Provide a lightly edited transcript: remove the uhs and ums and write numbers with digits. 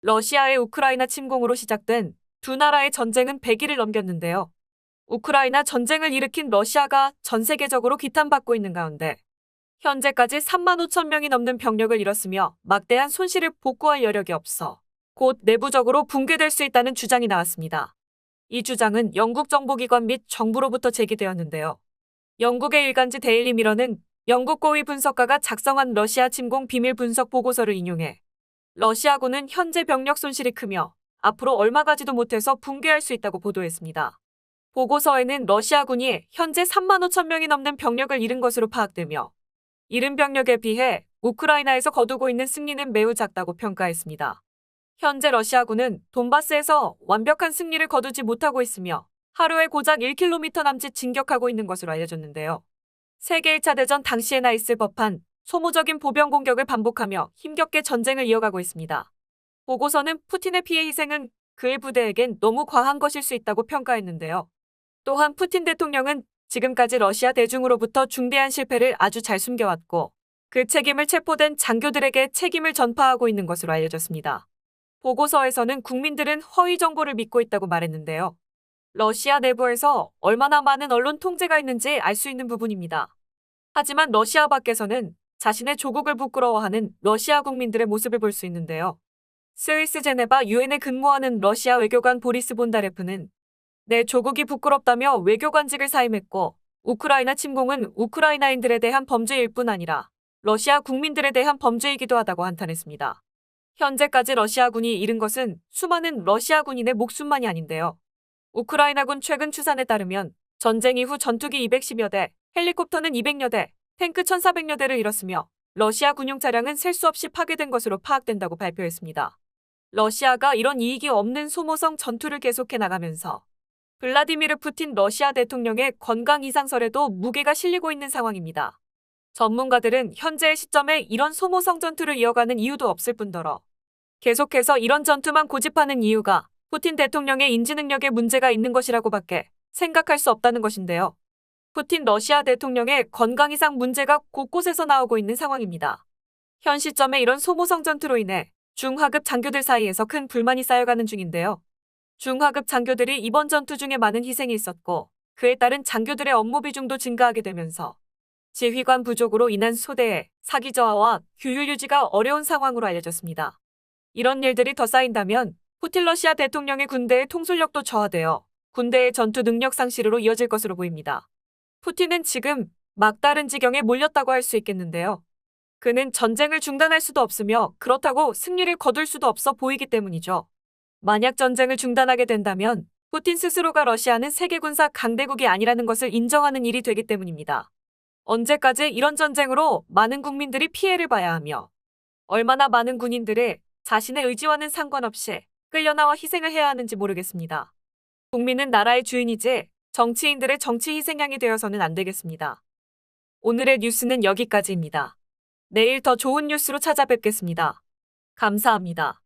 러시아의 우크라이나 침공으로 시작된 두 나라의 전쟁은 100일을 넘겼는데요. 우크라이나 전쟁을 일으킨 러시아가 전 세계적으로 비탄받고 있는 가운데 현재까지 3만 5천 명이 넘는 병력을 잃었으며 막대한 손실을 복구할 여력이 없어 곧 내부적으로 붕괴될 수 있다는 주장이 나왔습니다. 이 주장은 영국 정보기관 및 정부로부터 제기되었는데요. 영국의 일간지 데일리 미러는 영국 고위 분석가가 작성한 러시아 침공 비밀 분석 보고서를 인용해 러시아군은 현재 병력 손실이 크며 앞으로 얼마 가지도 못해서 붕괴할 수 있다고 보도했습니다. 보고서에는 러시아군이 현재 3만 5천 명이 넘는 병력을 잃은 것으로 파악되며 잃은 병력에 비해 우크라이나에서 거두고 있는 승리는 매우 작다고 평가했습니다. 현재 러시아군은 돈바스에서 완벽한 승리를 거두지 못하고 있으며 하루에 고작 1km 남짓 진격하고 있는 것으로 알려졌는데요. 세계 1차 대전 당시에나 있을 법한 소모적인 보병 공격을 반복하며 힘겹게 전쟁을 이어가고 있습니다. 보고서는 푸틴의 피해 희생은 그의 부대에겐 너무 과한 것일 수 있다고 평가했는데요. 또한 푸틴 대통령은 지금까지 러시아 대중으로부터 중대한 실패를 아주 잘 숨겨왔고 그 책임을 체포된 장교들에게 책임을 전파하고 있는 것으로 알려졌습니다. 보고서에서는 국민들은 허위 정보를 믿고 있다고 말했는데요. 러시아 내부에서 얼마나 많은 언론 통제가 있는지 알 수 있는 부분입니다. 하지만 러시아 밖에서는 자신의 조국을 부끄러워하는 러시아 국민들의 모습을 볼 수 있는데요. 스위스 제네바 유엔에 근무하는 러시아 외교관 보리스 본다레프는 내 조국이 부끄럽다며 외교관직을 사임했고 우크라이나 침공은 우크라이나인들에 대한 범죄일 뿐 아니라 러시아 국민들에 대한 범죄이기도 하다고 한탄했습니다. 현재까지 러시아군이 잃은 것은 수많은 러시아 군인의 목숨만이 아닌데요. 우크라이나군 최근 추산에 따르면 전쟁 이후 전투기 210여 대, 헬리콥터는 200여 대, 탱크 1,400여 대를 잃었으며 러시아 군용 차량은 셀 수 없이 파괴된 것으로 파악된다고 발표했습니다. 러시아가 이런 이익이 없는 소모성 전투를 계속해 나가면서 블라디미르 푸틴 러시아 대통령의 건강 이상설에도 무게가 실리고 있는 상황입니다. 전문가들은 현재의 시점에 이런 소모성 전투를 이어가는 이유도 없을 뿐더러 계속해서 이런 전투만 고집하는 이유가 푸틴 대통령의 인지 능력에 문제가 있는 것이라고밖에 생각할 수 없다는 것인데요. 푸틴 러시아 대통령의 건강 이상 문제가 곳곳에서 나오고 있는 상황입니다. 현 시점에 이런 소모성 전투로 인해 중하급 장교들 사이에서 큰 불만이 쌓여가는 중인데요. 중하급 장교들이 이번 전투 중에 많은 희생이 있었고 그에 따른 장교들의 업무 비중도 증가하게 되면서 지휘관 부족으로 인한 소대의 사기 저하와 규율 유지가 어려운 상황으로 알려졌습니다. 이런 일들이 더 쌓인다면 푸틴 러시아 대통령의 군대의 통솔력도 저하되어 군대의 전투 능력 상실으로 이어질 것으로 보입니다. 푸틴은 지금 막다른 지경에 몰렸다고 할 수 있겠는데요. 그는 전쟁을 중단할 수도 없으며 그렇다고 승리를 거둘 수도 없어 보이기 때문이죠. 만약 전쟁을 중단하게 된다면 푸틴 스스로가 러시아는 세계 군사 강대국이 아니라는 것을 인정하는 일이 되기 때문입니다. 언제까지 이런 전쟁으로 많은 국민들이 피해를 봐야 하며 얼마나 많은 군인들이 자신의 의지와는 상관없이 끌려나와 희생을 해야 하는지 모르겠습니다. 국민은 나라의 주인이지 정치인들의 정치 희생양이 되어서는 안 되겠습니다. 오늘의 뉴스는 여기까지입니다. 내일 더 좋은 뉴스로 찾아뵙겠습니다. 감사합니다.